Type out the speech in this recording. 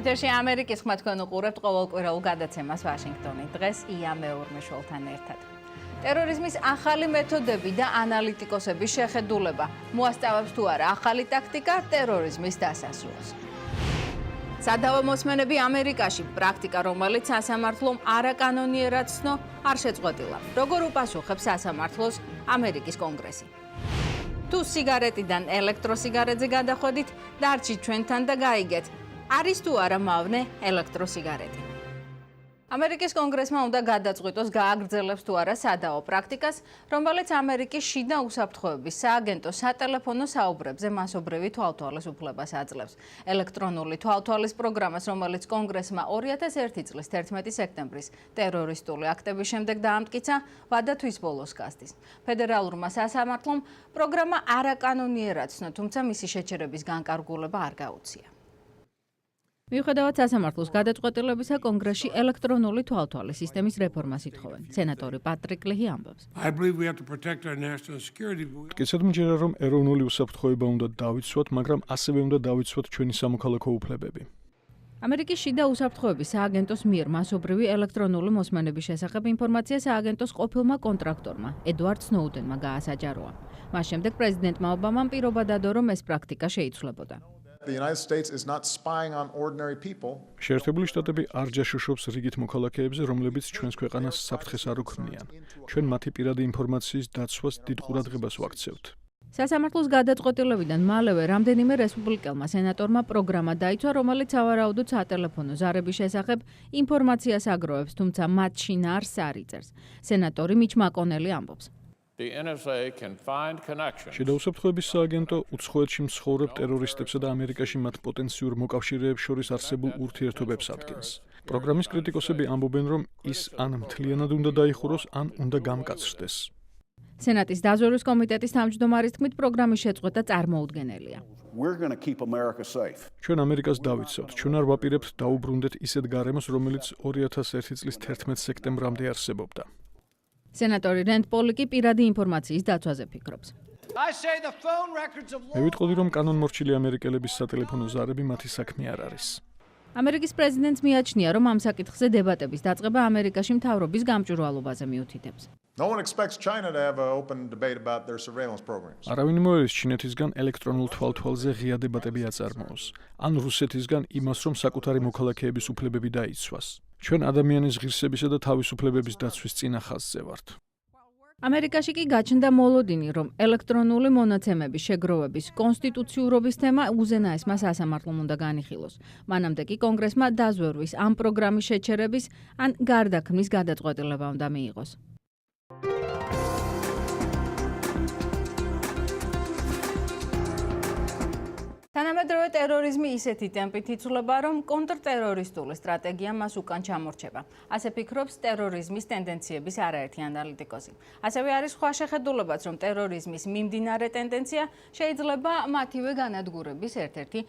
ეთერში ამერიკის ხმა თქვენ უყურებთ ყოველკვირეულ გადაცემას ვაშინგტონი. დღეს ია მეურმეშვილთან ერთად. ტერორიზმის ახალი მეთოდები და ანალიტიკოსების შეხედულება მოასწავებს თუ არა ახალი ტაქტიკა ტერორიზმის დასასრულს. სადავო მოსმენები ამერიკაში პრაქტიკა, რომელიც სასამართლომ არაკანონიერად ცნო, არ შეწყვეტილა. როგორ უპასუხებს სასამართლოს ამერიკის კონგრესი? თუ სიგარეტიდან ელექტროსიგარეტზე გადახვედით, დარჩით ჩვენთან და გაიგეთ, არის თუ არა მავნე ელექტროსიგარეტი. ამერიკის კონგრესმა უნდა გადაწყვიტოს, გააგრძელებს თუ არა სადავო პრაქტიკას, რომელიც ამერიკის შიდა უსაფრთხოების სააგენტო სატელეფონო საუბრებზე მასობრივი თვალთვალისუფლებას აძლევს. ელექტრონული თვალთვალის პროგრამას, რომელიც კონგრესმა 2001 წლის 11 სექტემბრის ტერორისტული აქტების შემდეგ დაამტკიცა, ვადა თვის ბოლოს გასდის. ფედერალურმა სასამართლომ პროგრამა არაკანონიერად ცნო, თუმცა მისი შეჩერების განკარგულება არ გაუწია. მიუხედავად სასამართლოს გადაწყვეტილებისა, კონგრესში ელექტრონული თვალთვალის სისტემის რეფორმას ითხოვენ. სენატორი პატრიკ ლეჰი ამბობს. მტკიცედ მჯერა, რომ ეროვნული უსაფრთხოება უნდა დავიცვათ, მაგრამ ასევე უნდა დავიცვათ ჩვენი სამოქალაქო უფლებები. ამერიკის შიდა უსაფრთხოების სააგენტოს მიერ მასობრივი ელექტრონული მოსმენების შესახებ ინფორმაცია სააგენტოს ყოფილმა კონტრაქტორმა, ედვარდ სნოუდენმა გაასაჯაროა. მას შემდეგ პრეზიდენტმა ობამამ პირობა დადო, რომ ეს პრაქტიკა შეიცვლებოდა. შეერთებული შტატები არ ჯაშუშობს რიგით მოქალაქეებზე, რომლებიც ჩვენს ქვეყანას საფრთხეს არ უქმნიან. ჩვენ მათი პირადი ინფორმაციის დაცვას დიდ ყურადღებას ვაქცევთ. სასამართლოს გადაწყვეტილებიდან მალევე რამდენიმე რესპუბლიკელმა სენატორმა პროგრამა დაიცვა, რომელიც სავარაუდოდ სატელეფონო ზარების შესახებ ინფორმაციას აგროვებს, თუმცა მათ შინაარსს არ იწერს. სენატორი მიჩ მაკონელი ამბობს. შიდა უსაფრთხოების სააგენტო უცხოეთში მცხოვრებ ტერორისტებსა და ამერიკაში მათ პოტენციურ მოკავშირეებს შორის არსებულ ურთიერთობებს ადგენს. პროგრამის კრიტიკოსები ამბობენ, რომ ის ან მთლიანად უნდა დაიხუროს, ან უნდა გამკაცრდეს. სენატის დაზვერვის კომიტეტის თავმჯდომარის თქმით, პროგრამის შეწყვეტა წარმოუდგენელია. ჩვენ ამერიკას დავიცავთ, ჩვენ არ ვაპირებთ დაუბრუნდეთ ისეთ გარემოს, რომელიც 2001 წლის 11 სექტემბრამდე არსებობდა. სენატორი რენდ პოლი კი პირადი ინფორმაციის დაცვაზე ფიქრობს. მე ვიტყოდი, რომ კანონმორჩილი ამერიკელების სატელეფონო ზარები მათი საქმე არ არის. ამერიკის პრეზიდენტს მიაჩნია, რომ ამ საკითხზე დებატების დაწყება ამერიკაში მთავრობის გამჭვირვალობაზე მიუთითებს. არავინ მოერის ჩინეთისგან ელექტრონულ თვალთვალზე ღია დებატები აწარმოოს, ან რუსეთისგან იმას, რომ საკუთარი მოქალაქეების უფლებები დაიცვას. ჩვენ ადამიანის ღირსებისა და თავისუფლებების დაცვის წინა ხაზზე ვართ. ამერიკაში კი გაჩნდა მოლოდინი, რომ ელექტრონული მონაცემების შეგროვების კონსტიტუციურობის თემა უზენაესმა სასამართლომ უნდა განიხილოს. მანამდე კი კონგრესმა დაზვერვის ამ პროგრამის შეჩერების ან გარდაქმნის გადაწყვეტილება უნდა მიიღოს. თანამედროვე ტერორიზმი ისეთი ტემპით იცვლება, რომ კონტრტერორისტული სტრატეგია მას უკან ჩამორჩება. ასე ფიქრობს ტერორიზმის ტენდენციების არაერთი ანალიტიკოსი. ასევე არის სხვა შეხედულებაც, რომ ტერორიზმის მიმდინარე ტენდენცია შეიძლება მათივე განადგურების ერთ-ერთი